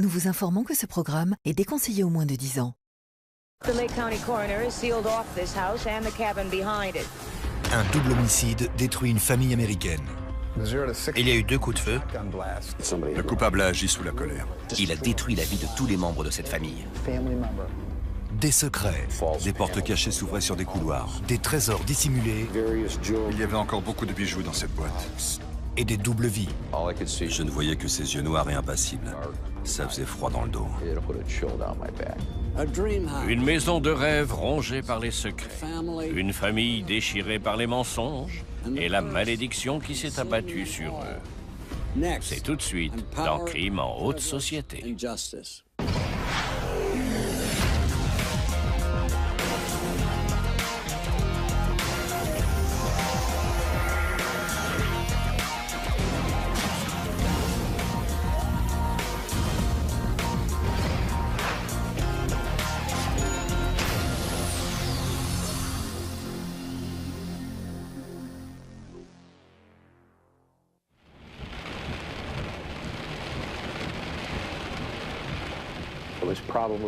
Nous vous informons que ce programme est déconseillé aux moins de 10 ans. The Lake County coroner has sealed off this house and the cabin behind it. Un double homicide détruit une famille américaine. Il y a eu 2 coups de feu. Le coupable a agi sous la colère. Il a détruit la vie de tous les membres de cette famille. Des secrets, Des portes cachées s'ouvraient sur des couloirs. des trésors dissimulés Il y avait encore beaucoup de bijoux dans cette boîte. et des doubles vies. Je ne voyais que ses yeux noirs et impassibles. Ça faisait froid dans le dos. Une maison de rêve rongée par les secrets. Une famille déchirée par les mensonges et la malédiction qui s'est abattue sur eux. C'est tout de suite dans Crime en haute société.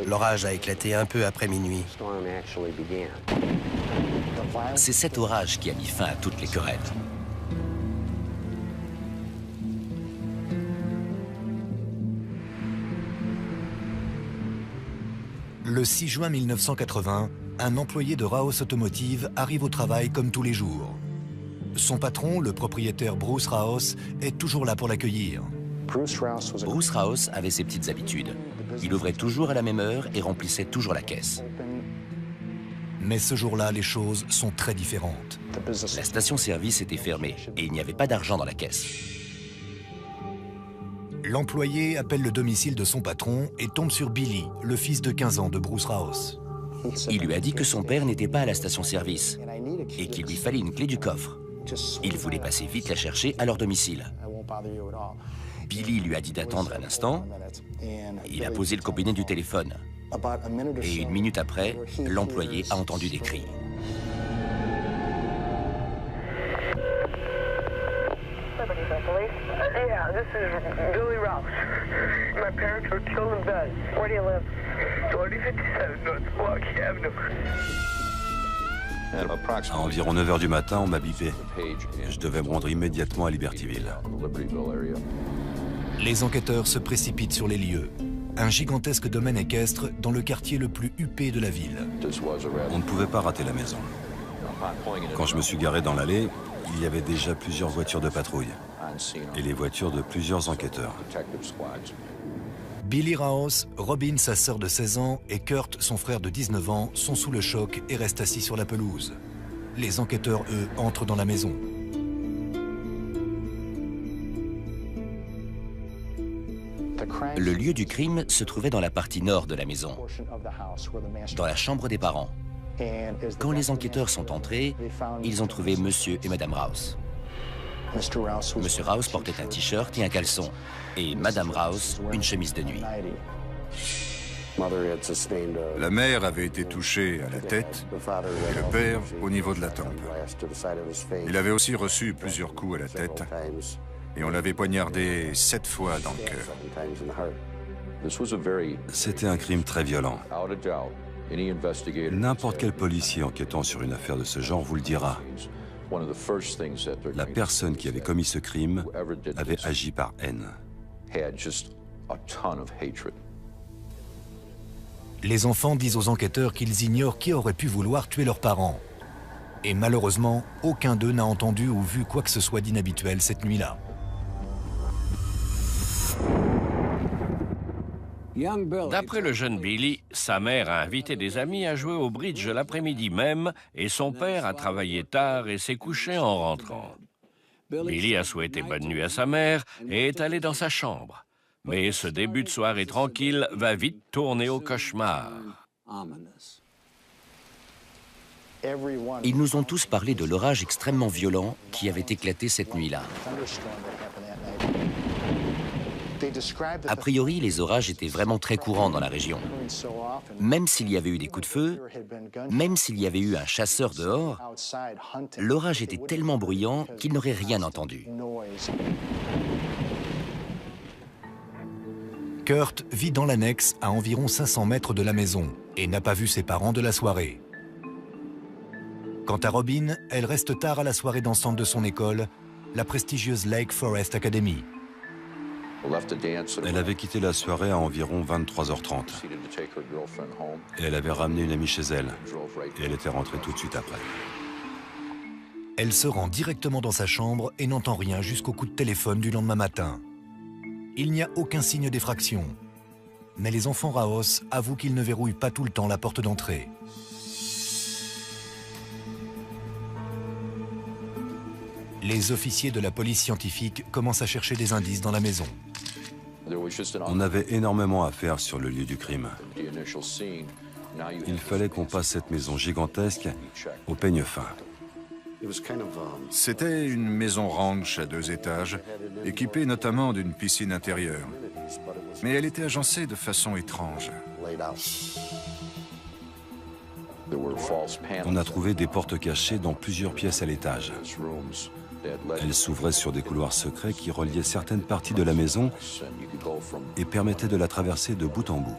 L'orage a éclaté un peu après minuit. C'est cet orage qui a mis fin à toutes les querelles. Le 6 juin 1980, un employé de Raos Automotive arrive au travail comme tous les jours. Son patron, le propriétaire Bruce Raos, est toujours là pour l'accueillir. Bruce Raos avait ses petites habitudes. Il ouvrait toujours à la même heure et remplissait toujours la caisse. Mais ce jour-là, les choses sont très différentes. La station-service était fermée et il n'y avait pas d'argent dans la caisse. L'employé appelle le domicile de son patron et tombe sur Billy, le fils de 15 ans de Bruce Raos. Il lui a dit que son père n'était pas à la station-service et qu'il lui fallait une clé du coffre. Il voulait passer vite la chercher à leur domicile. Billy lui a dit d'attendre un instant. Il a posé le combiné du téléphone. Et 1 minute après, l'employé a entendu des cris. Yeah, this is Billy Rouse. My parents were killed in bed. Where do you live? 2057 North Milwaukee Avenue. À environ 9 h du matin, on m'a bipé. Je devais me rendre immédiatement à Libertyville. Les enquêteurs se précipitent sur les lieux. Un gigantesque domaine équestre dans le quartier le plus huppé de la ville. On ne pouvait pas rater la maison. Quand je me suis garé dans l'allée, il y avait déjà plusieurs voitures de patrouille et les voitures de plusieurs enquêteurs. Billy Raos, Robin, sa sœur de 16 ans, et Kurt, son frère de 19 ans, sont sous le choc et restent assis sur la pelouse. Les enquêteurs, eux, entrent dans la maison. Le lieu du crime se trouvait dans la partie nord de la maison, dans la chambre des parents. Quand les enquêteurs sont entrés, ils ont trouvé Monsieur et Madame Rouse. Monsieur Rouse portait un t-shirt et un caleçon, et Madame Rouse une chemise de nuit. La mère avait été touchée à la tête et le père au niveau de la tempe. Il avait aussi reçu plusieurs coups à la tête et on l'avait poignardé 7 fois dans le cœur. C'était un crime très violent. N'importe quel policier enquêtant sur une affaire de ce genre vous le dira. La personne qui avait commis ce crime avait agi par haine. Les enfants disent aux enquêteurs qu'ils ignorent qui aurait pu vouloir tuer leurs parents. Et malheureusement, aucun d'eux n'a entendu ou vu quoi que ce soit d'inhabituel cette nuit-là. D'après le jeune Billy, sa mère a invité des amis à jouer au bridge l'après-midi même et son père a travaillé tard et s'est couché en rentrant. Billy a souhaité bonne nuit à sa mère et est allé dans sa chambre. Mais ce début de soirée tranquille va vite tourner au cauchemar. Ils nous ont tous parlé de l'orage extrêmement violent qui avait éclaté cette nuit-là. A priori, les orages étaient vraiment très courants dans la région. Même s'il y avait eu des coups de feu, même s'il y avait eu un chasseur dehors, l'orage était tellement bruyant qu'il n'aurait rien entendu. Kurt vit dans l'annexe à environ 500 mètres de la maison et n'a pas vu ses parents de la soirée. Quant à Robin, elle reste tard à la soirée dansante de son école, la prestigieuse Lake Forest Academy. Elle avait quitté la soirée à environ 23h30. Et elle avait ramené une amie chez elle. Et elle était rentrée tout de suite après. Elle se rend directement dans sa chambre et n'entend rien jusqu'au coup de téléphone du lendemain matin. Il n'y a aucun signe d'effraction. Mais les enfants Raos avouent qu'ils ne verrouillent pas tout le temps la porte d'entrée. Les officiers de la police scientifique commencent à chercher des indices dans la maison. On avait énormément à faire sur le lieu du crime. Il fallait qu'on passe cette maison gigantesque au peigne fin. C'était une maison ranch à 2 étages, équipée notamment d'une piscine intérieure. Mais elle était agencée de façon étrange. On a trouvé des portes cachées dans plusieurs pièces à l'étage. Elles s'ouvraient sur des couloirs secrets qui reliaient certaines parties de la maison et permettaient de la traverser de bout en bout.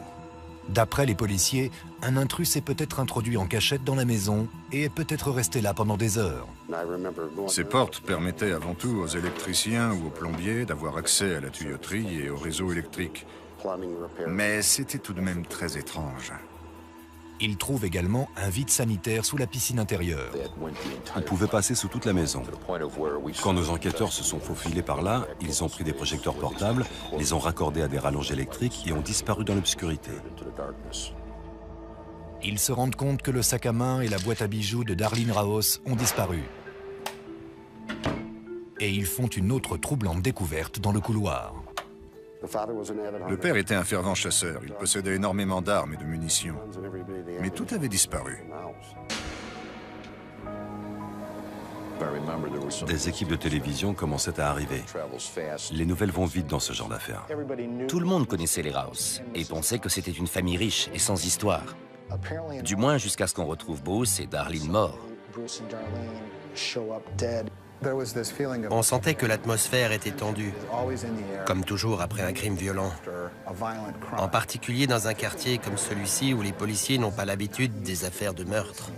D'après les policiers, un intrus s'est peut-être introduit en cachette dans la maison et est peut-être resté là pendant des heures. Ces portes permettaient avant tout aux électriciens ou aux plombiers d'avoir accès à la tuyauterie et au réseau électrique. Mais c'était tout de même très étrange. Ils trouvent également un vide sanitaire sous la piscine intérieure. On pouvait passer sous toute la maison. Quand nos enquêteurs se sont faufilés par là, ils ont pris des projecteurs portables, les ont raccordés à des rallonges électriques et ont disparu dans l'obscurité. Ils se rendent compte que le sac à main et la boîte à bijoux de Darlene Raos ont disparu. Et ils font une autre troublante découverte dans le couloir. Le père était un fervent chasseur. Il possédait énormément d'armes et de munitions. Mais tout avait disparu. Des équipes de télévision commençaient à arriver. Les nouvelles vont vite dans ce genre d'affaires. Tout le monde connaissait les Raos et pensait que c'était une famille riche et sans histoire. Du moins jusqu'à ce qu'on retrouve Bruce et Darlene morts. On sentait que l'atmosphère était tendue, comme toujours après un crime violent. En particulier dans un quartier comme celui-ci où les policiers n'ont pas l'habitude des affaires de meurtre.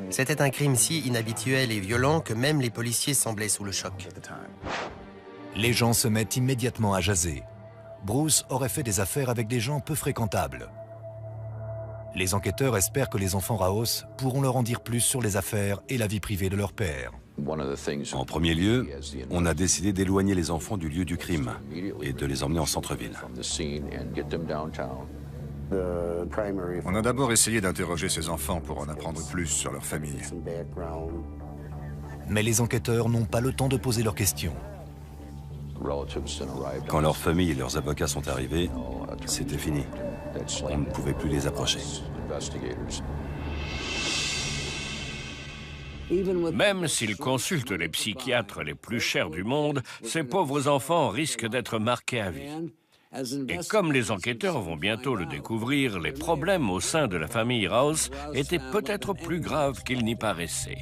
C'était un crime si inhabituel et violent que même les policiers semblaient sous le choc. Les gens se mettent immédiatement à jaser. Bruce aurait fait des affaires avec des gens peu fréquentables. Les enquêteurs espèrent que les enfants Raos pourront leur en dire plus sur les affaires et la vie privée de leur père. En premier lieu, on a décidé d'éloigner les enfants du lieu du crime et de les emmener en centre-ville. On a d'abord essayé d'interroger ces enfants pour en apprendre plus sur leur famille. Mais les enquêteurs n'ont pas le temps de poser leurs questions. Quand leur famille et leurs avocats sont arrivés, c'était fini. On ne pouvait plus les approcher. Même s'ils consultent les psychiatres les plus chers du monde, ces pauvres enfants risquent d'être marqués à vie. Et comme les enquêteurs vont bientôt le découvrir, les problèmes au sein de la famille Raos étaient peut-être plus graves qu'ils n'y paraissaient.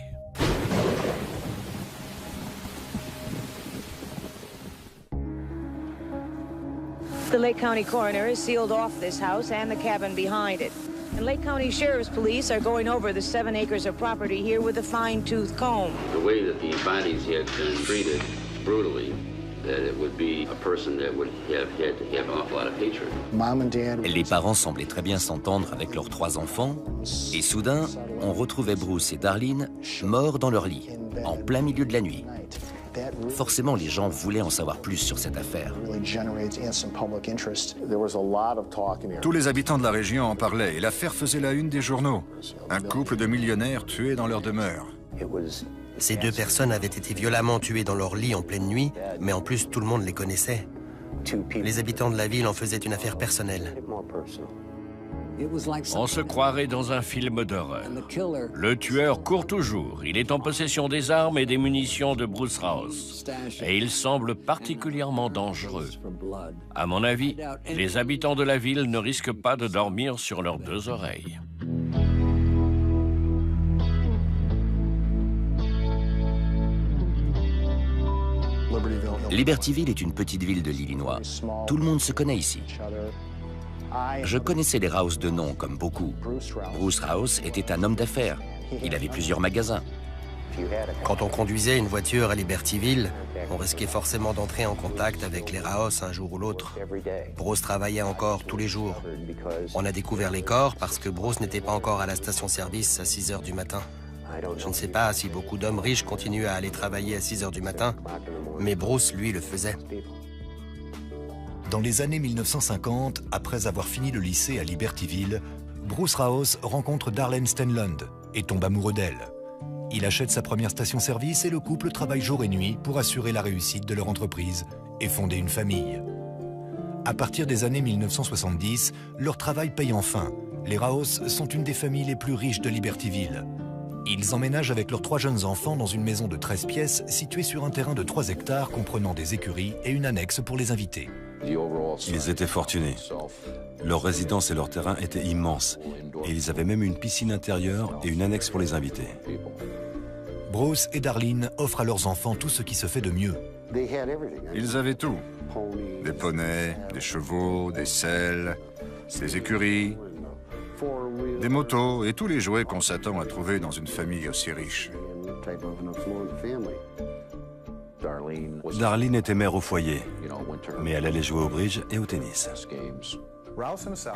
The Lake County coroner has sealed off this house and the cabin behind it. And Lake County Sheriff's Police are going over the 7 acres of property here with a fine-tooth comb. The way that the bodies had been treated brutally, that it would be a person that would have had to have an awful lot of hatred. Les parents semblaient très bien s'entendre avec leurs 3 enfants, et soudain, on retrouvait Bruce et Darlene morts dans leur lit, en plein milieu de la nuit. Forcément, les gens voulaient en savoir plus sur cette affaire. Tous les habitants de la région en parlaient et l'affaire faisait la une des journaux. Un couple de millionnaires tués dans leur demeure. Ces 2 personnes avaient été violemment tuées dans leur lit en pleine nuit, mais en plus tout le monde les connaissait. Les habitants de la ville en faisaient une affaire personnelle. On se croirait dans un film d'horreur. Le tueur court toujours. Il est en possession des armes et des munitions de Bruce Raos. Et il semble particulièrement dangereux. À mon avis, les habitants de la ville ne risquent pas de dormir sur leurs 2 oreilles. Libertyville est une petite ville de l'Illinois. Tout le monde se connaît ici. Je connaissais les Rouse de nom, comme beaucoup. Bruce Rouse était un homme d'affaires. Il avait plusieurs magasins. Quand on conduisait une voiture à Libertyville, on risquait forcément d'entrer en contact avec les Rouse un jour ou l'autre. Bruce travaillait encore tous les jours. On a découvert les corps parce que Bruce n'était pas encore à la station-service à 6 h du matin. Je ne sais pas si beaucoup d'hommes riches continuent à aller travailler à 6 h du matin, mais Bruce, lui, le faisait. Dans les années 1950, après avoir fini le lycée à Libertyville, Bruce Rouse rencontre Darlene Stenlund et tombe amoureux d'elle. Il achète sa première station-service et le couple travaille jour et nuit pour assurer la réussite de leur entreprise et fonder une famille. À partir des années 1970, leur travail paye enfin. Les Rouse sont une des familles les plus riches de Libertyville. Ils emménagent avec leurs 3 jeunes enfants dans une maison de 13 pièces située sur un terrain de 3 hectares comprenant des écuries et une annexe pour les invités. Ils étaient fortunés. Leur résidence et leur terrain étaient immenses. Et ils avaient même une piscine intérieure et une annexe pour les invités. Bruce et Darlene offrent à leurs enfants tout ce qui se fait de mieux. Ils avaient tout. Des poneys, des chevaux, des selles, des écuries, des motos et tous les jouets qu'on s'attend à trouver dans une famille aussi riche. Darlene était mère au foyer, mais elle allait jouer au bridge et au tennis.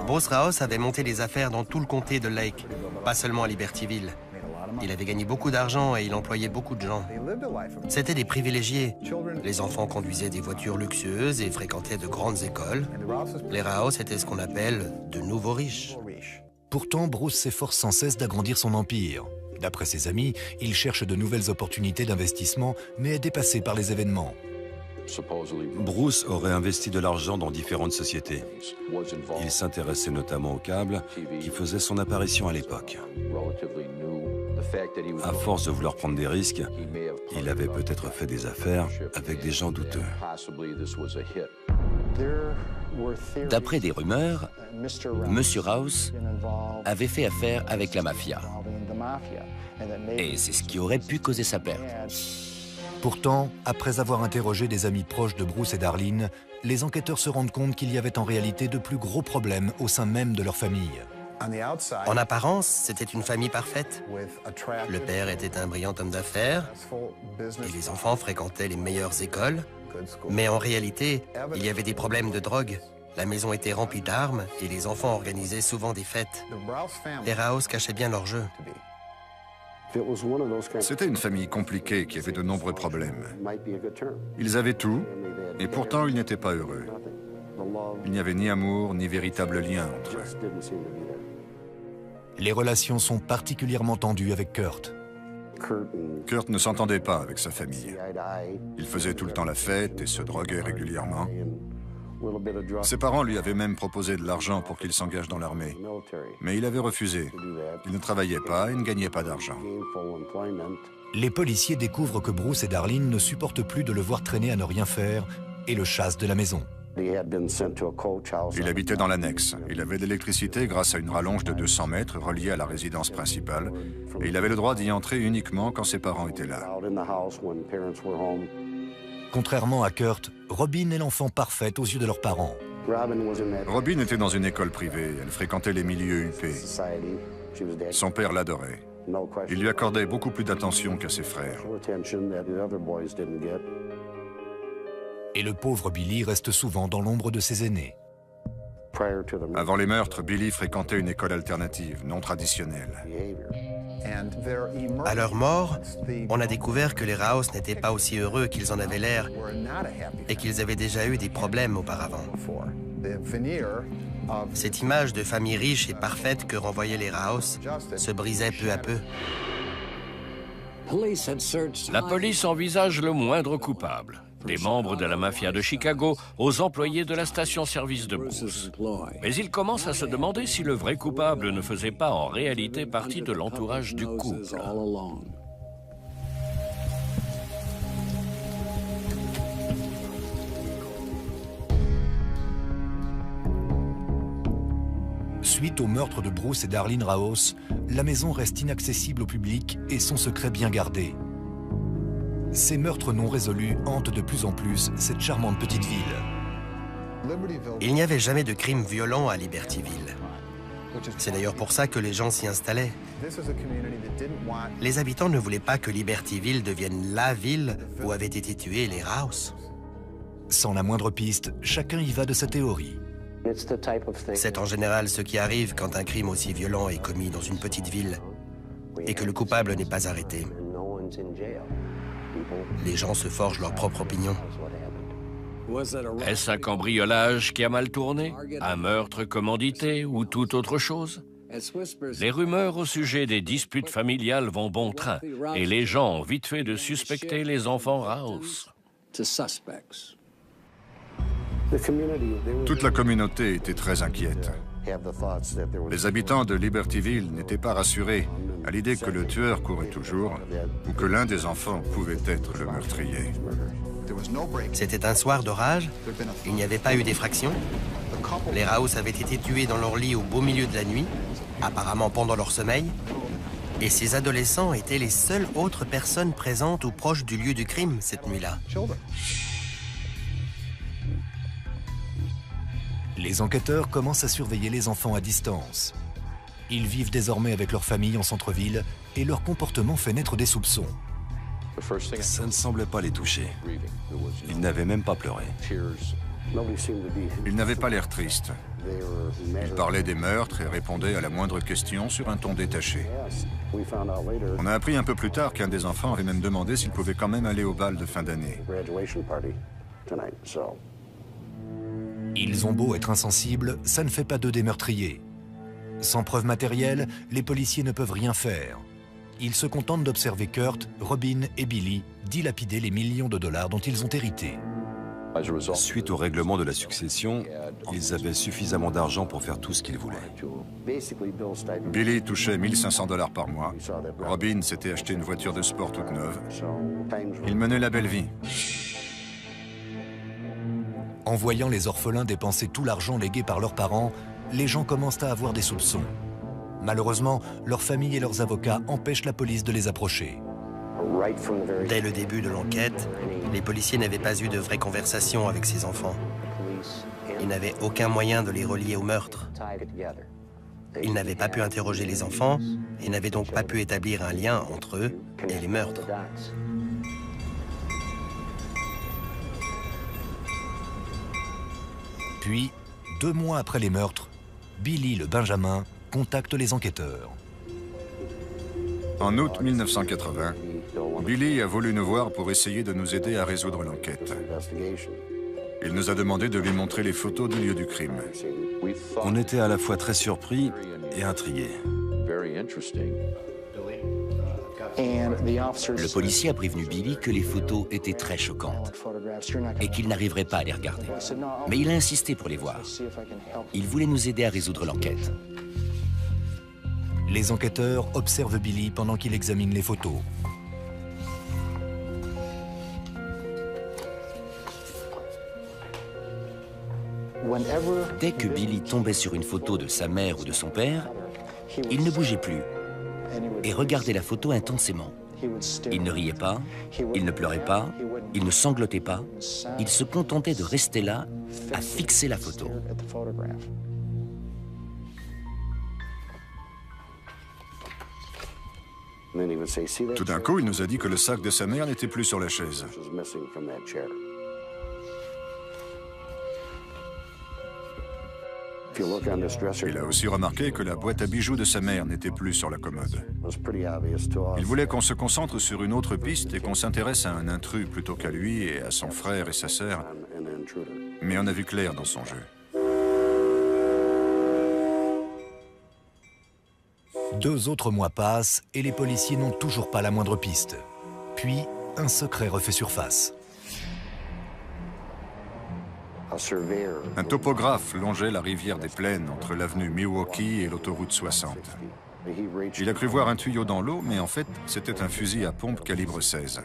Bruce Rouse avait monté des affaires dans tout le comté de Lake, pas seulement à Libertyville. Il avait gagné beaucoup d'argent et il employait beaucoup de gens. C'étaient des privilégiés. Les enfants conduisaient des voitures luxueuses et fréquentaient de grandes écoles. Les Rouse étaient ce qu'on appelle de nouveaux riches. Pourtant, Bruce s'efforce sans cesse d'agrandir son empire. D'après ses amis, il cherche de nouvelles opportunités d'investissement, mais est dépassé par les événements. Bruce aurait investi de l'argent dans différentes sociétés. Il s'intéressait notamment au câble, qui faisait son apparition à l'époque. À force de vouloir prendre des risques, il avait peut-être fait des affaires avec des gens douteux. D'après des rumeurs, M. Rouse avait fait affaire avec la mafia. Et c'est ce qui aurait pu causer sa perte. Pourtant, après avoir interrogé des amis proches de Bruce et Darlene, les enquêteurs se rendent compte qu'il y avait en réalité de plus gros problèmes au sein même de leur famille. En apparence, c'était une famille parfaite. Le père était un brillant homme d'affaires et les enfants fréquentaient les meilleures écoles. Mais en réalité, il y avait des problèmes de drogue. La maison était remplie d'armes et les enfants organisaient souvent des fêtes. Les Rouse cachaient bien leur jeu. C'était une famille compliquée qui avait de nombreux problèmes. Ils avaient tout, et pourtant ils n'étaient pas heureux. Il n'y avait ni amour, ni véritable lien entre eux. Les relations sont particulièrement tendues avec Kurt. Kurt ne s'entendait pas avec sa famille. Il faisait tout le temps la fête et se droguait régulièrement. Ses parents lui avaient même proposé de l'argent pour qu'il s'engage dans l'armée. Mais il avait refusé. Il ne travaillait pas et ne gagnait pas d'argent. Les policiers découvrent que Bruce et Darlene ne supportent plus de le voir traîner à ne rien faire et le chassent de la maison. Il habitait dans l'annexe. Il avait de l'électricité grâce à une rallonge de 200 mètres reliée à la résidence principale. Et il avait le droit d'y entrer uniquement quand ses parents étaient là. Contrairement à Kurt, Robin est l'enfant parfaite aux yeux de leurs parents. Robin était dans une école privée. Elle fréquentait les milieux huppés. Son père l'adorait. Il lui accordait beaucoup plus d'attention qu'à ses frères. Et le pauvre Billy reste souvent dans l'ombre de ses aînés. Avant les meurtres, Billy fréquentait une école alternative, non traditionnelle. À leur mort, on a découvert que les Rouse n'étaient pas aussi heureux qu'ils en avaient l'air et qu'ils avaient déjà eu des problèmes auparavant. Cette image de famille riche et parfaite que renvoyaient les Rouse se brisait peu à peu. La police envisage le moindre coupable, des membres de la mafia de Chicago aux employés de la station-service de Bruce. Mais ils commencent à se demander si le vrai coupable ne faisait pas en réalité partie de l'entourage du couple. Suite au meurtre de Bruce et Darlene Rouse, la maison reste inaccessible au public et son secret bien gardé. Ces meurtres non résolus hantent de plus en plus cette charmante petite ville. Il n'y avait jamais de crime violent à Libertyville. C'est d'ailleurs pour ça que les gens s'y installaient. Les habitants ne voulaient pas que Libertyville devienne la ville où avaient été tués les Rouse. Sans la moindre piste, chacun y va de sa théorie. C'est en général ce qui arrive quand un crime aussi violent est commis dans une petite ville et que le coupable n'est pas arrêté. Les gens se forgent leur propre opinion. Est-ce un cambriolage qui a mal tourné? Un meurtre commandité ou toute autre chose? Les rumeurs au sujet des disputes familiales vont bon train et les gens ont vite fait de suspecter les enfants Rouse. Toute la communauté était très inquiète. Les habitants de Libertyville n'étaient pas rassurés à l'idée que le tueur courait toujours ou que l'un des enfants pouvait être le meurtrier. C'était un soir d'orage, il n'y avait pas eu d'effraction. Les Rouse avaient été tués dans leur lit au beau milieu de la nuit, apparemment pendant leur sommeil, et ces adolescents étaient les seules autres personnes présentes ou proches du lieu du crime cette nuit-là. Les enquêteurs commencent à surveiller les enfants à distance. Ils vivent désormais avec leur famille en centre-ville et leur comportement fait naître des soupçons. Ça ne semblait pas les toucher. Ils n'avaient même pas pleuré. Ils n'avaient pas l'air tristes. Ils parlaient des meurtres et répondaient à la moindre question sur un ton détaché. On a appris un peu plus tard qu'un des enfants avait même demandé s'il pouvait quand même aller au bal de fin d'année. Ils ont beau être insensibles, ça ne fait pas d'eux des meurtriers. Sans preuve matérielle, les policiers ne peuvent rien faire. Ils se contentent d'observer Kurt, Robin et Billy dilapider les millions de dollars dont ils ont hérité. Suite au règlement de la succession, ils avaient suffisamment d'argent pour faire tout ce qu'ils voulaient. Billy touchait 1500 $ par mois. Robin s'était acheté une voiture de sport toute neuve. Il menait la belle vie. En voyant les orphelins dépenser tout l'argent légué par leurs parents, les gens commencent à avoir des soupçons. Malheureusement, leurs familles et leurs avocats empêchent la police de les approcher. Dès le début de l'enquête, les policiers n'avaient pas eu de vraie conversation avec ces enfants. Ils n'avaient aucun moyen de les relier au meurtre. Ils n'avaient pas pu interroger les enfants et n'avaient donc pas pu établir un lien entre eux et les meurtres. Puis, 2 mois après les meurtres, Billy le Benjamin contacte les enquêteurs. En août 1980, Billy a voulu nous voir pour essayer de nous aider à résoudre l'enquête. Il nous a demandé de lui montrer les photos du lieu du crime. On était à la fois très surpris et intrigués. Le policier a prévenu Billy que les photos étaient très choquantes et qu'il n'arriverait pas à les regarder. Mais il a insisté pour les voir. Il voulait nous aider à résoudre l'enquête. Les enquêteurs observent Billy pendant qu'il examine les photos. Dès que Billy tombait sur une photo de sa mère ou de son père, il ne bougeait plus et regardait la photo intensément. Il ne riait pas, il ne pleurait pas, il ne sanglotait pas. Il se contentait de rester là, à fixer la photo. Tout d'un coup, il nous a dit que le sac de sa mère n'était plus sur la chaise. Il a aussi remarqué que la boîte à bijoux de sa mère n'était plus sur la commode. Il voulait qu'on se concentre sur une autre piste et qu'on s'intéresse à un intrus plutôt qu'à lui et à son frère et sa sœur. Mais on a vu clair dans son jeu. 2 autres mois passent et les policiers n'ont toujours pas la moindre piste. Puis, un secret refait surface. Un topographe longeait la rivière des Plaines entre l'avenue Milwaukee et l'autoroute 60. Il a cru voir un tuyau dans l'eau, mais en fait, c'était un fusil à pompe calibre 16.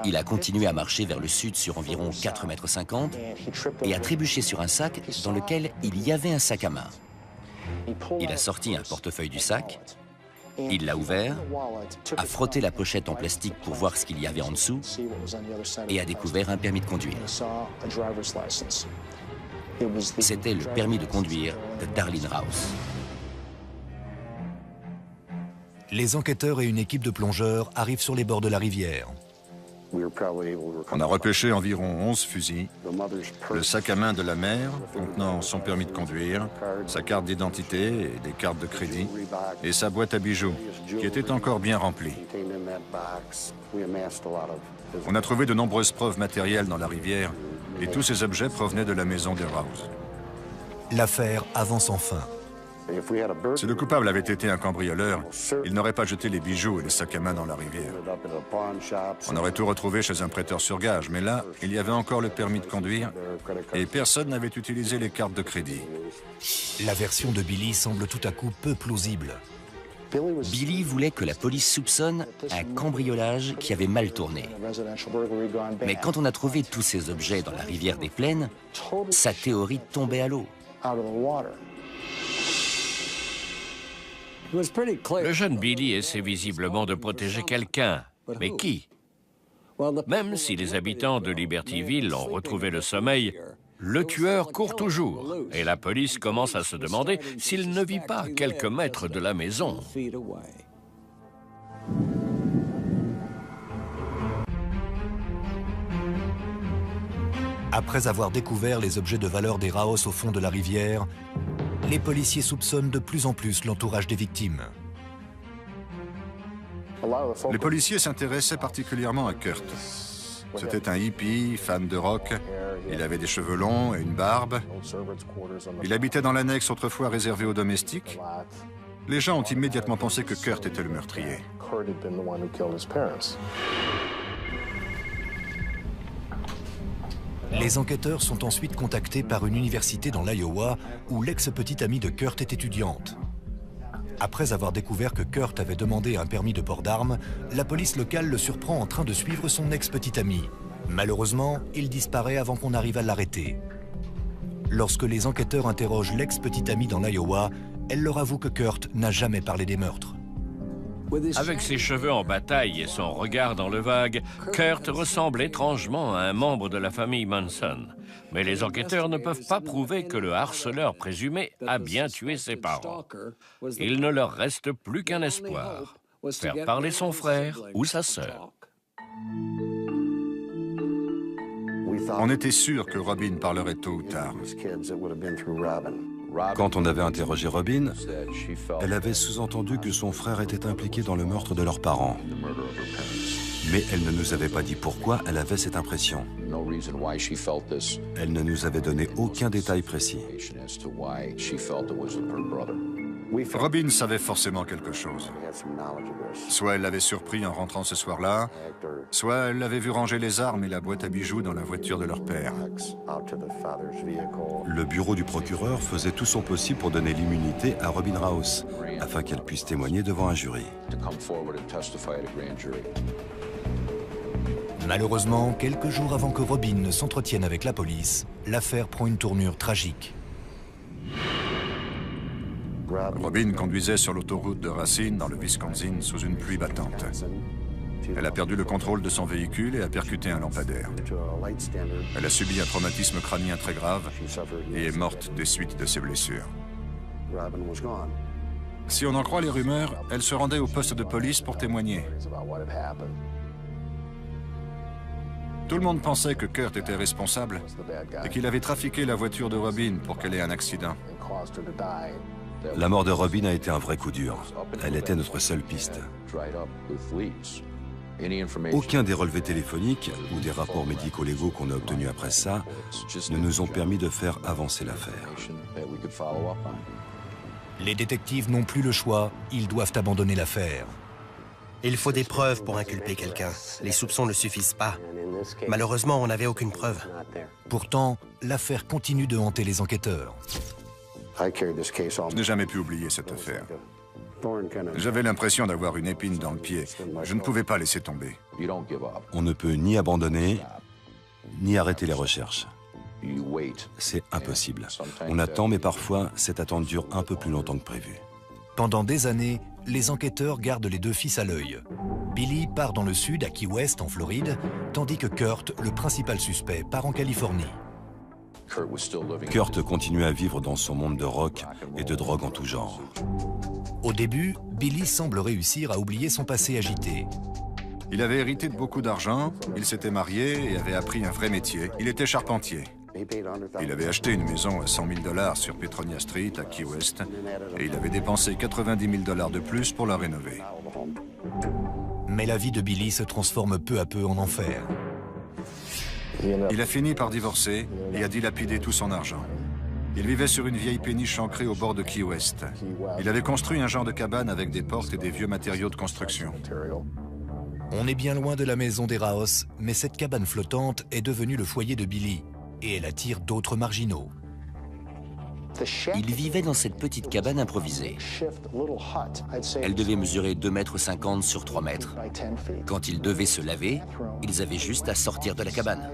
Il a continué à marcher vers le sud sur environ 4,50 m et a trébuché sur un sac dans lequel il y avait un sac à main. Il a sorti un portefeuille du sac Il l'a ouvert, a frotté la pochette en plastique pour voir ce qu'il y avait en dessous et a découvert un permis de conduire. C'était le permis de conduire de Darlene Rouse. Les enquêteurs et une équipe de plongeurs arrivent sur les bords de la rivière. On a repêché environ 11 fusils, le sac à main de la mère contenant son permis de conduire, sa carte d'identité et des cartes de crédit, et sa boîte à bijoux, qui était encore bien remplie. On a trouvé de nombreuses preuves matérielles dans la rivière, et tous ces objets provenaient de la maison des Rouse. L'affaire avance enfin. Si le coupable avait été un cambrioleur, il n'aurait pas jeté les bijoux et les sacs à main dans la rivière. On aurait tout retrouvé chez un prêteur sur gage, mais là, il y avait encore le permis de conduire et personne n'avait utilisé les cartes de crédit. La version de Billy semble tout à coup peu plausible. Billy voulait que la police soupçonne un cambriolage qui avait mal tourné. Mais quand on a trouvé tous ces objets dans la rivière des Plaines, sa théorie tombait à l'eau. Le jeune Billy essaie visiblement de protéger quelqu'un. Mais qui? Même si les habitants de Libertyville ont retrouvé le sommeil, le tueur court toujours. Et la police commence à se demander s'il ne vit pas à quelques mètres de la maison. Après avoir découvert les objets de valeur des Rouse au fond de la rivière, les policiers soupçonnent de plus en plus l'entourage des victimes. Les policiers s'intéressaient particulièrement à Kurt. C'était un hippie, fan de rock. Il avait des cheveux longs et une barbe. Il habitait dans l'annexe autrefois réservée aux domestiques. Les gens ont immédiatement pensé que Kurt était le meurtrier. Les enquêteurs sont ensuite contactés par une université dans l'Iowa où l'ex-petite amie de Kurt est étudiante. Après avoir découvert que Kurt avait demandé un permis de port d'armes, la police locale le surprend en train de suivre son ex-petite amie. Malheureusement, il disparaît avant qu'on arrive à l'arrêter. Lorsque les enquêteurs interrogent l'ex-petite amie dans l'Iowa, elle leur avoue que Kurt n'a jamais parlé des meurtres. Avec ses cheveux en bataille et son regard dans le vague, Kurt ressemble étrangement à un membre de la famille Manson. Mais les enquêteurs ne peuvent pas prouver que le harceleur présumé a bien tué ses parents. Il ne leur reste plus qu'un espoir, faire parler son frère ou sa sœur. On était sûr que Robin parlerait tôt ou tard. Quand on avait interrogé Robin, elle avait sous-entendu que son frère était impliqué dans le meurtre de leurs parents. Mais elle ne nous avait pas dit pourquoi elle avait cette impression. Elle ne nous avait donné aucun détail précis. Robin savait forcément quelque chose. Soit elle l'avait surpris en rentrant ce soir-là, soit elle l'avait vu ranger les armes et la boîte à bijoux dans la voiture de leur père. Le bureau du procureur faisait tout son possible pour donner l'immunité à Robin Rouse, afin qu'elle puisse témoigner devant un jury. Malheureusement, quelques jours avant que Robin ne s'entretienne avec la police, l'affaire prend une tournure tragique. Robin conduisait sur l'autoroute de Racine dans le Wisconsin sous une pluie battante. Elle a perdu le contrôle de son véhicule et a percuté un lampadaire. Elle a subi un traumatisme crânien très grave et est morte des suites de ses blessures. Si on en croit les rumeurs, elle se rendait au poste de police pour témoigner. Tout le monde pensait que Kurt était responsable et qu'il avait trafiqué la voiture de Robin pour qu'elle ait un accident. La mort de Robin a été un vrai coup dur. Elle était notre seule piste. Aucun des relevés téléphoniques ou des rapports médico-légaux qu'on a obtenus après ça ne nous ont permis de faire avancer l'affaire. Les détectives n'ont plus le choix, ils doivent abandonner l'affaire. Il faut des preuves pour inculper quelqu'un. Les soupçons ne suffisent pas. Malheureusement, on n'avait aucune preuve. Pourtant, l'affaire continue de hanter les enquêteurs. Je n'ai jamais pu oublier cette affaire. J'avais l'impression d'avoir une épine dans le pied. Je ne pouvais pas laisser tomber. On ne peut ni abandonner, ni arrêter les recherches. C'est impossible. On attend, mais parfois, cette attente dure un peu plus longtemps que prévu. Pendant des années, les enquêteurs gardent les deux fils à l'œil. Billy part dans le sud, à Key West, en Floride, tandis que Kurt, le principal suspect, part en Californie. Kurt continuait à vivre dans son monde de rock et de drogue en tout genre. Au début, Billy semble réussir à oublier son passé agité. Il avait hérité de beaucoup d'argent, il s'était marié et avait appris un vrai métier. Il était charpentier. Il avait acheté une maison à 100 000 $ sur Petronia Street, à Key West, et il avait dépensé 90 000 $ de plus pour la rénover. Mais la vie de Billy se transforme peu à peu en enfer. Il a fini par divorcer et a dilapidé tout son argent. Il vivait sur une vieille péniche ancrée au bord de Key West. Il avait construit un genre de cabane avec des portes et des vieux matériaux de construction. On est bien loin de la maison des Raos, mais cette cabane flottante est devenue le foyer de Billy, et elle attire d'autres marginaux. Il vivait dans cette petite cabane improvisée. Elle devait mesurer 2,50 m sur 3 mètres. Quand ils devaient se laver, ils avaient juste à sortir de la cabane.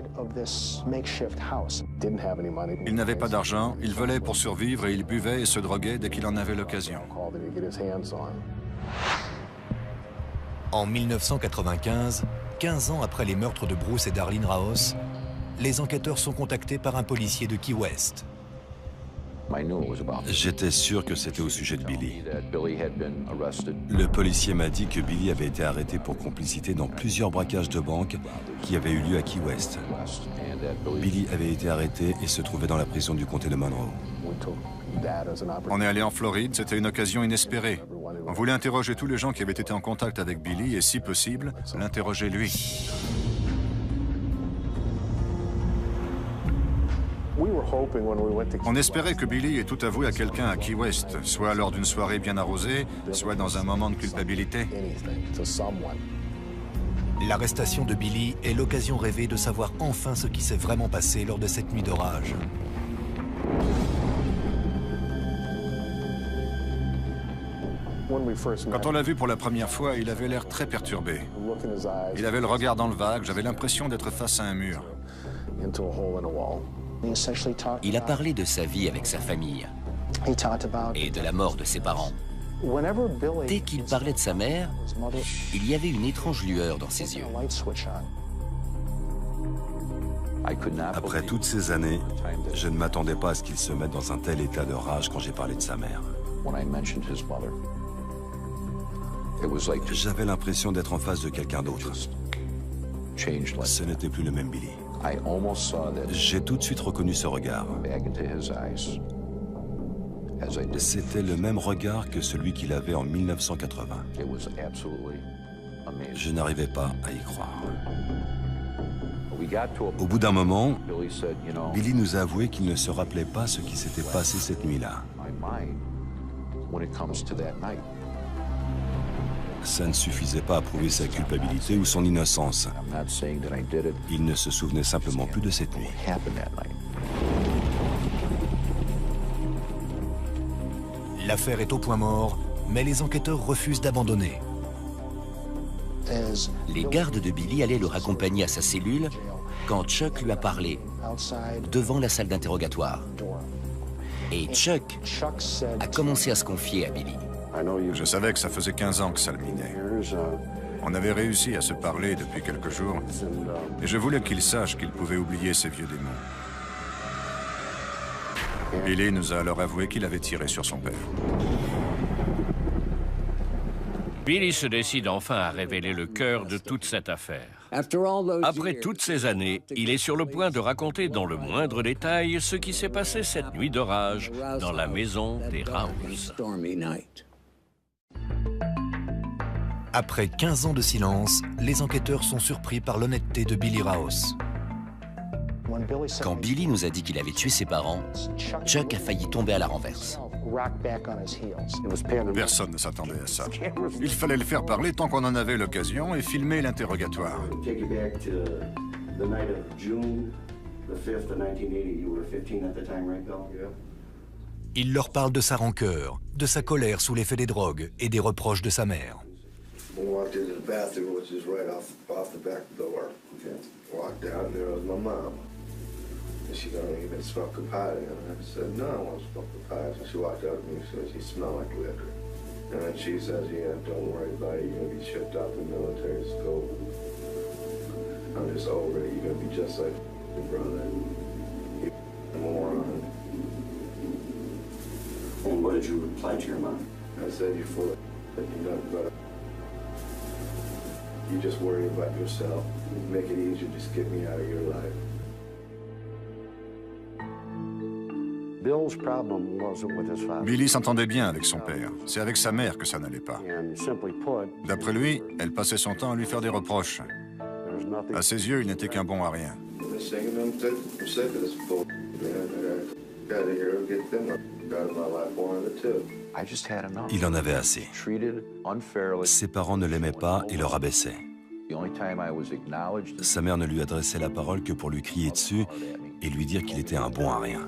Il n'avait pas d'argent, il volait pour survivre et il buvait et se droguait dès qu'il en avait l'occasion. En 1995, 15 ans après les meurtres de Bruce et Darlene Raos, les enquêteurs sont contactés par un policier de Key West. J'étais sûr que c'était au sujet de Billy. Le policier m'a dit que Billy avait été arrêté pour complicité dans plusieurs braquages de banques qui avaient eu lieu à Key West. Billy avait été arrêté et se trouvait dans la prison du comté de Monroe. On est allé en Floride, c'était une occasion inespérée. On voulait interroger tous les gens qui avaient été en contact avec Billy et, si possible, l'interroger lui. On espérait que Billy ait tout avoué à quelqu'un à Key West, soit lors d'une soirée bien arrosée, soit dans un moment de culpabilité. L'arrestation de Billy est l'occasion rêvée de savoir enfin ce qui s'est vraiment passé lors de cette nuit d'orage. Quand on l'a vu pour la première fois, il avait l'air très perturbé. Il avait le regard dans le vague, j'avais l'impression d'être face à un mur. Il a parlé de sa vie avec sa famille et de la mort de ses parents. Dès qu'il parlait de sa mère, il y avait une étrange lueur dans ses yeux. Après toutes ces années, je ne m'attendais pas à ce qu'il se mette dans un tel état de rage quand j'ai parlé de sa mère. J'avais l'impression d'être en face de quelqu'un d'autre. Ce n'était plus le même Billy. J'ai tout de suite reconnu ce regard. C'était le même regard que celui qu'il avait en 1980. Je n'arrivais pas à y croire. Au bout d'un moment, Billy nous a avoué qu'il ne se rappelait pas ce qui s'était passé cette nuit-là. Ça ne suffisait pas à prouver sa culpabilité ou son innocence. Il ne se souvenait simplement plus de cette nuit. L'affaire est au point mort, mais les enquêteurs refusent d'abandonner. Les gardes de Billy allaient le raccompagner à sa cellule quand Chuck lui a parlé, devant la salle d'interrogatoire. Et Chuck a commencé à se confier à Billy. Je savais que ça faisait 15 ans que ça le minait. On avait réussi à se parler depuis quelques jours, et je voulais qu'il sache qu'il pouvait oublier ses vieux démons. Billy nous a alors avoué qu'il avait tiré sur son père. Billy se décide enfin à révéler le cœur de toute cette affaire. Après toutes ces années, il est sur le point de raconter dans le moindre détail ce qui s'est passé cette nuit d'orage dans la maison des Raos. Après 15 ans de silence, les enquêteurs sont surpris par l'honnêteté de Billy Raos. Quand Billy nous a dit qu'il avait tué ses parents, Chuck a failli tomber à la renverse. Personne ne s'attendait à ça. Il fallait le faire parler tant qu'on en avait l'occasion et filmer l'interrogatoire. Il leur parle de sa rancœur, de sa colère sous l'effet des drogues et des reproches de sa mère. She got even smoked a pipe, and I said, no, I want to smoke the pipe. And she walked up to me and said, you smell like liquor. And she says, yeah, don't worry about it. You're going to be shipped out to military school. I'm just over it. You're going to be just like your brother. You're a moron. And what did you reply to your mom? I said, you're full of you're nothing but you just worry about yourself. Make it easier. Just get me out of your life. Billy s'entendait bien avec son père. C'est avec sa mère que ça n'allait pas. D'après lui, elle passait son temps à lui faire des reproches. À ses yeux, il n'était qu'un bon à rien. Il en avait assez. Ses parents ne l'aimaient pas et le rabaissaient. Sa mère ne lui adressait la parole que pour lui crier dessus et lui dire qu'il était un bon à rien.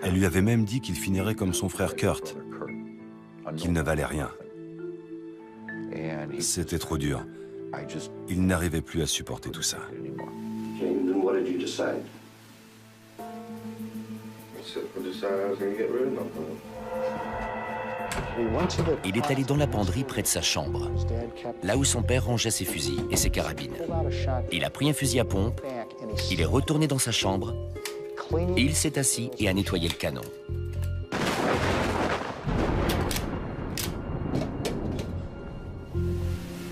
Elle lui avait même dit qu'il finirait comme son frère Kurt, qu'il ne valait rien. C'était trop dur. Il n'arrivait plus à supporter tout ça. Il est allé dans la penderie près de sa chambre, là où son père rangeait ses fusils et ses carabines. Il a pris un fusil à pompe, il est retourné dans sa chambre, et il s'est assis et a nettoyé le canon.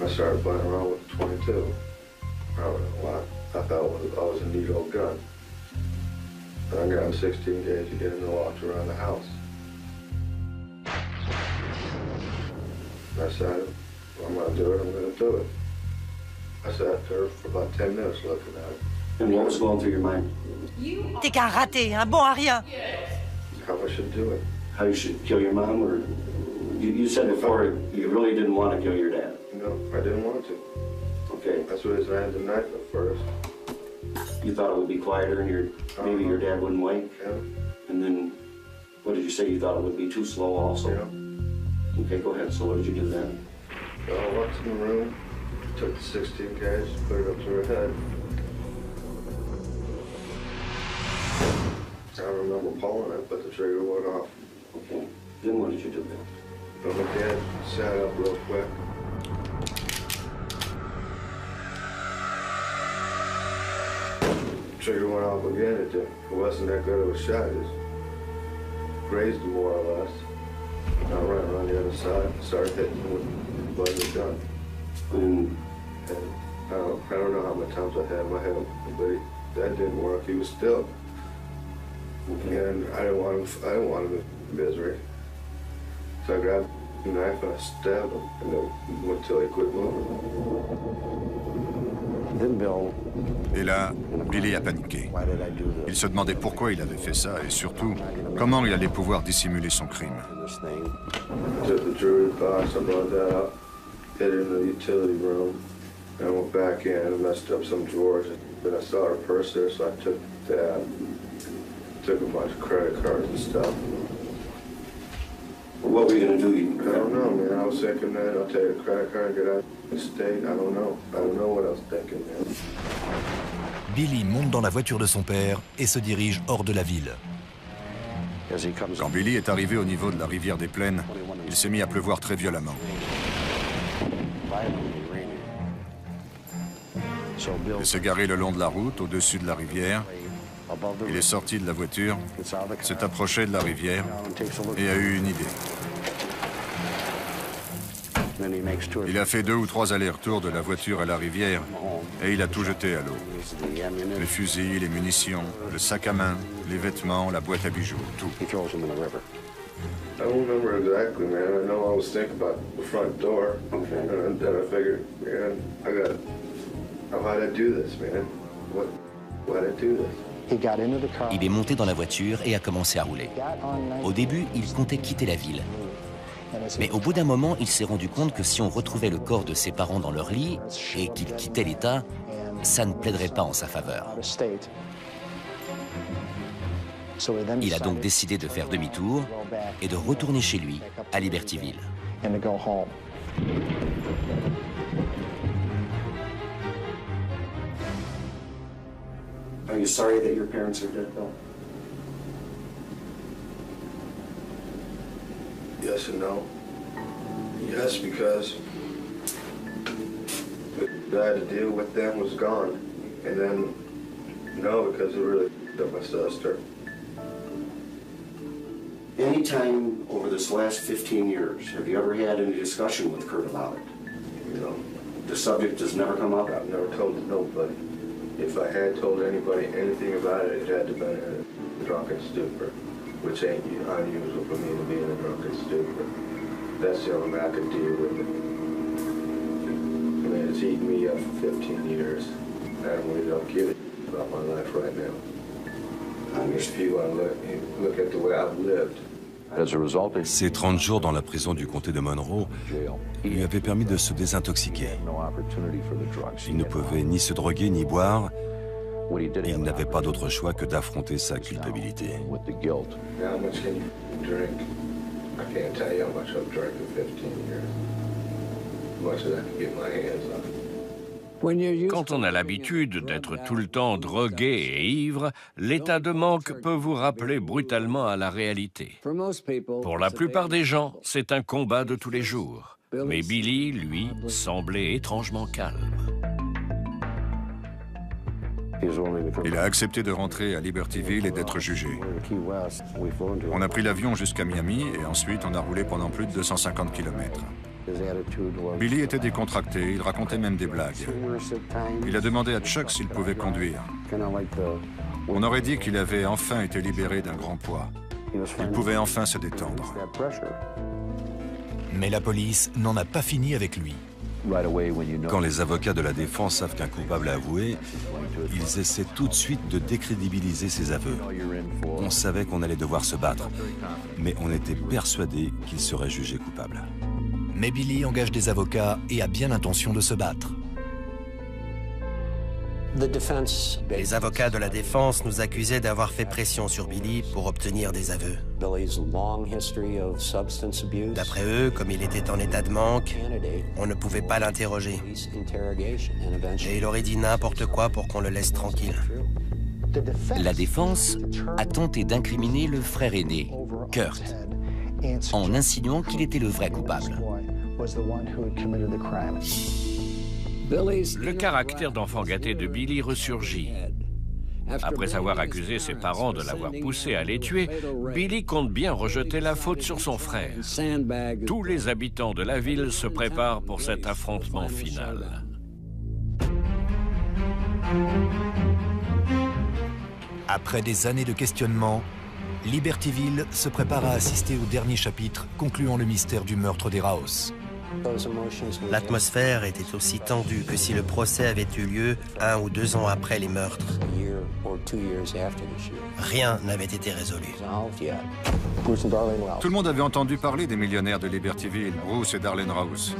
I started playing around with 22. I don't know why. I thought I was a neat old gun. But I got a 16 gauge to get in the locked around the house. I said, I'm going to do it, I'm going to do it. I sat there for about 10 minutes looking at it. And what was going through your mind? T'es qu'un raté, un bon à rien. How I should do it. How you should kill your mom, or you said before you really didn't want to kill your dad. No, I didn't want to. Okay. That's the reason I had the knife at first. You thought it would be quieter and maybe your dad wouldn't wake? Yeah. And then, what did you say? You thought it would be too slow also? Yeah. Okay, go ahead. So what did you do then? I walked in the room, took the 16 gauge, put it up to her head. I remember pulling it, but the trigger went off. Okay. Then what did you do then? But my dad sat up real quick. Trigger went off again. It wasn't that good of a shot. It just grazed him more or less. I ran around the other side and started hitting him with the butt of the gun. And I don't know how many times I had my head, but that didn't work. He was still. And I didn't want him in misery. So I grabbed the knife and I stabbed him, and then went till he quit moving. Et là, Billy a paniqué. Il se demandait pourquoi il avait fait ça et surtout, comment il allait pouvoir dissimuler son crime. I took the jewelry box, I brought that out, hid it in the utility room, and I went back in and messed up some drawers. Then I saw her purse there, so I took that. Took a bunch of credit cards and stuff. What were you going to do? I don't know, man. I was thinking that I'll take a credit card and get out of the state. I don't know. I don't know what I was thinking, man. Billy monte dans la voiture de son père et se dirige hors de la ville. Quand Billy est arrivé au niveau de la rivière des Plaines, il s'est mis à pleuvoir très violemment. Il s'est garé le long de la route, au-dessus de la rivière. Il est sorti de la voiture, s'est approché de la rivière et a eu une idée. Il a fait 2 ou 3 allers-retours de la voiture à la rivière et il a tout jeté à l'eau. Les fusils, les munitions, le sac à main, les vêtements, la boîte à bijoux, tout. I don't remember exactly, man. I know I was thinking about the front door, and then I figured, man, how'd I do this, man? Why'd I do this? Il est monté dans la voiture et a commencé à rouler. Au début, il comptait quitter la ville. Mais au bout d'un moment, il s'est rendu compte que si on retrouvait le corps de ses parents dans leur lit et qu'il quittait l'État, ça ne plaiderait pas en sa faveur. Il a donc décidé de faire demi-tour et de retourner chez lui, à Libertyville. Are you sorry that your parents are dead, Bill? Yes and no. Yes, because the I had to deal with them was gone. And then, no, because it really up my sister. Any time over this last 15 years, have you ever had any discussion with Kurt about it? You know, the subject has never come up? I've never told nobody. If I had told anybody anything about it, it had to have been a drunken stupor, which ain't unusual for me to be in a drunken stupor. That's the only way I could deal with it. I mean, it's eaten me up for 15 years. I really don't give a about my life right now. If you want to look at the way I've lived. Ces 30 jours dans la prison du comté de Monroe lui avaient permis de se désintoxiquer. Il ne pouvait ni se droguer ni boire. Il n'avait pas d'autre choix que d'affronter sa culpabilité. Quand on a l'habitude d'être tout le temps drogué et ivre, l'état de manque peut vous rappeler brutalement à la réalité. Pour la plupart des gens, c'est un combat de tous les jours. Mais Billy, lui, semblait étrangement calme. Il a accepté de rentrer à Libertyville et d'être jugé. On a pris l'avion jusqu'à Miami et ensuite on a roulé pendant plus de 250 km. Billy était décontracté, il racontait même des blagues. Il a demandé à Chuck s'il pouvait conduire. On aurait dit qu'il avait enfin été libéré d'un grand poids. Il pouvait enfin se détendre. Mais la police n'en a pas fini avec lui. Quand les avocats de la défense savent qu'un coupable a avoué, ils essaient tout de suite de décrédibiliser ses aveux. On savait qu'on allait devoir se battre, mais on était persuadé qu'il serait jugé coupable. Mais Billy engage des avocats et a bien l'intention de se battre. Les avocats de la défense nous accusaient d'avoir fait pression sur Billy pour obtenir des aveux. D'après eux, comme il était en état de manque, on ne pouvait pas l'interroger. Et il aurait dit n'importe quoi pour qu'on le laisse tranquille. La défense a tenté d'incriminer le frère aîné, Kurt, en insinuant qu'il était le vrai coupable. Le caractère d'enfant gâté de Billy ressurgit. Après avoir accusé ses parents de l'avoir poussé à les tuer, Billy compte bien rejeter la faute sur son frère. Tous les habitants de la ville se préparent pour cet affrontement final. Après des années de questionnement, Libertyville se prépare à assister au dernier chapitre concluant le mystère du meurtre des Raos. L'atmosphère était aussi tendue que si le procès avait eu lieu 1 ou 2 ans après les meurtres. Rien n'avait été résolu. Tout le monde avait entendu parler des millionnaires de Libertyville, Bruce et Darlene Raos.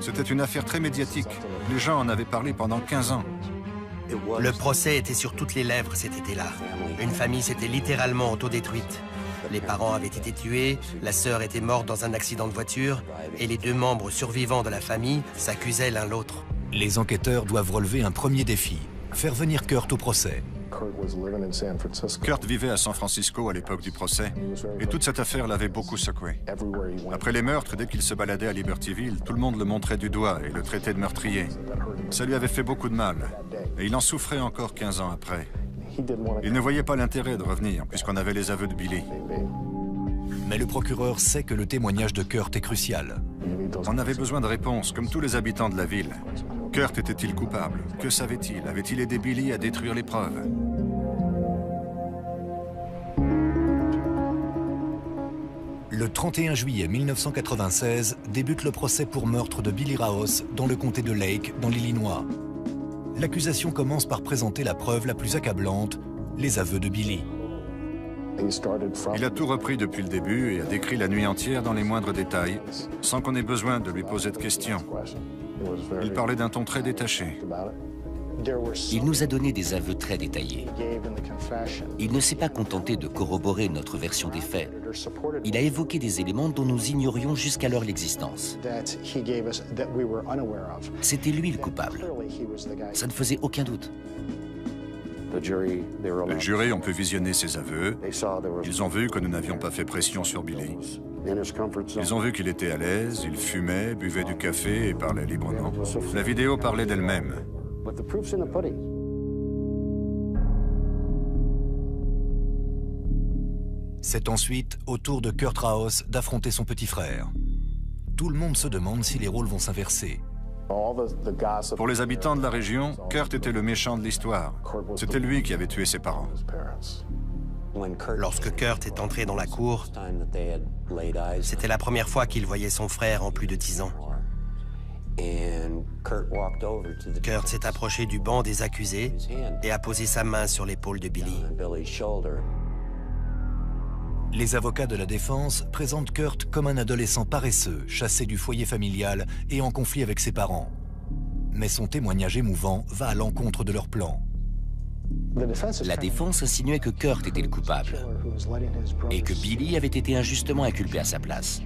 C'était une affaire très médiatique. Les gens en avaient parlé pendant 15 ans. Le procès était sur toutes les lèvres cet été-là. Une famille s'était littéralement autodétruite. Les parents avaient été tués, la sœur était morte dans un accident de voiture, et les 2 membres survivants de la famille s'accusaient l'un l'autre. Les enquêteurs doivent relever un premier défi, faire venir Kurt au procès. Kurt vivait à San Francisco à l'époque du procès, et toute cette affaire l'avait beaucoup secoué. Après les meurtres, dès qu'il se baladait à Libertyville, tout le monde le montrait du doigt et le traitait de meurtrier. Ça lui avait fait beaucoup de mal, et il en souffrait encore 15 ans après. Il ne voyait pas l'intérêt de revenir, puisqu'on avait les aveux de Billy. Mais le procureur sait que le témoignage de Kurt est crucial. On avait besoin de réponses, comme tous les habitants de la ville. Kurt était-il coupable? Que savait-il? Avait-il aidé Billy à détruire les preuves? Le 31 juillet 1996 débute le procès pour meurtre de Billy Raos dans le comté de Lake, dans l'Illinois. L'accusation commence par présenter la preuve la plus accablante, les aveux de Billy. Il a tout repris depuis le début et a décrit la nuit entière dans les moindres détails, sans qu'on ait besoin de lui poser de questions. Il parlait d'un ton très détaché. Il nous a donné des aveux très détaillés. Il ne s'est pas contenté de corroborer notre version des faits. Il a évoqué des éléments dont nous ignorions jusqu'alors l'existence. C'était lui le coupable. Ça ne faisait aucun doute. Les jurés ont pu visionner ses aveux. Ils ont vu que nous n'avions pas fait pression sur Billy. Ils ont vu qu'il était à l'aise, il fumait, buvait du café et parlait librement. La vidéo parlait d'elle-même. C'est ensuite au tour de Kurt Raos d'affronter son petit frère. Tout le monde se demande si les rôles vont s'inverser. Pour les habitants de la région, Kurt était le méchant de l'histoire. C'était lui qui avait tué ses parents. Lorsque Kurt est entré dans la cour, c'était la première fois qu'il voyait son frère en plus de 10 ans. Kurt s'est approché du banc des accusés et a posé sa main sur l'épaule de Billy. Les avocats de la défense présentent Kurt comme un adolescent paresseux, chassé du foyer familial et en conflit avec ses parents. Mais son témoignage émouvant va à l'encontre de leur plan. La défense insinuait que Kurt était le coupable et que Billy avait été injustement inculpé à sa place.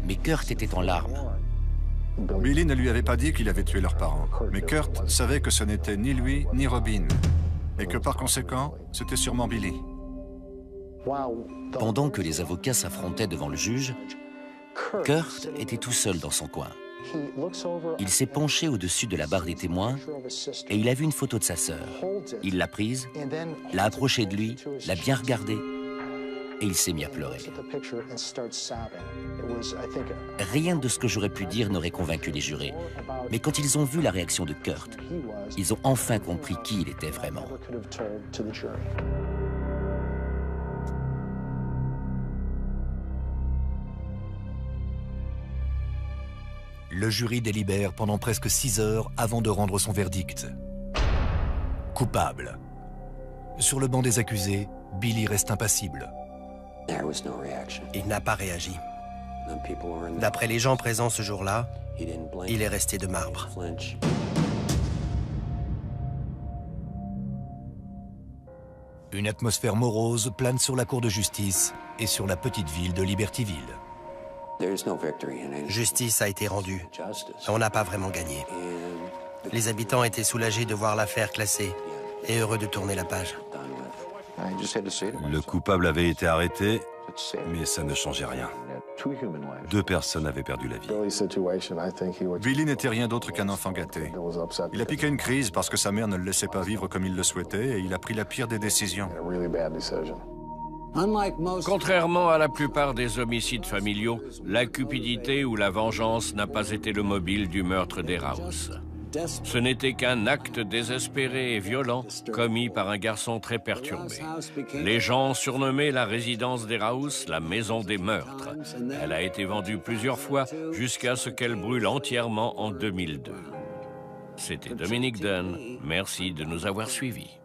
Mais Kurt était en larmes. Billy ne lui avait pas dit qu'il avait tué leurs parents, mais Kurt savait que ce n'était ni lui ni Robin, et que par conséquent, c'était sûrement Billy. Pendant que les avocats s'affrontaient devant le juge, Kurt était tout seul dans son coin. Il s'est penché au-dessus de la barre des témoins et il a vu une photo de sa sœur. Il l'a prise, l'a approchée de lui, l'a bien regardée et il s'est mis à pleurer. Rien de ce que j'aurais pu dire n'aurait convaincu les jurés. Mais quand ils ont vu la réaction de Kurt, ils ont enfin compris qui il était vraiment. Le jury délibère pendant presque 6 heures avant de rendre son verdict. Coupable. Sur le banc des accusés, Billy reste impassible. Il n'a pas réagi. D'après les gens présents ce jour-là, il est resté de marbre. Une atmosphère morose plane sur la cour de justice et sur la petite ville de Libertyville. Justice a été rendue. On n'a pas vraiment gagné. Les habitants étaient soulagés de voir l'affaire classée et heureux de tourner la page. Le coupable avait été arrêté, mais ça ne changeait rien. 2 personnes avaient perdu la vie. Billy n'était rien d'autre qu'un enfant gâté. Il a piqué une crise parce que sa mère ne le laissait pas vivre comme il le souhaitait et il a pris la pire des décisions. Contrairement à la plupart des homicides familiaux, la cupidité ou la vengeance n'a pas été le mobile du meurtre des Raos. Ce n'était qu'un acte désespéré et violent commis par un garçon très perturbé. Les gens surnommaient la résidence des Raos la maison des meurtres. Elle a été vendue plusieurs fois jusqu'à ce qu'elle brûle entièrement en 2002. C'était Dominique Dunn. Merci de nous avoir suivis.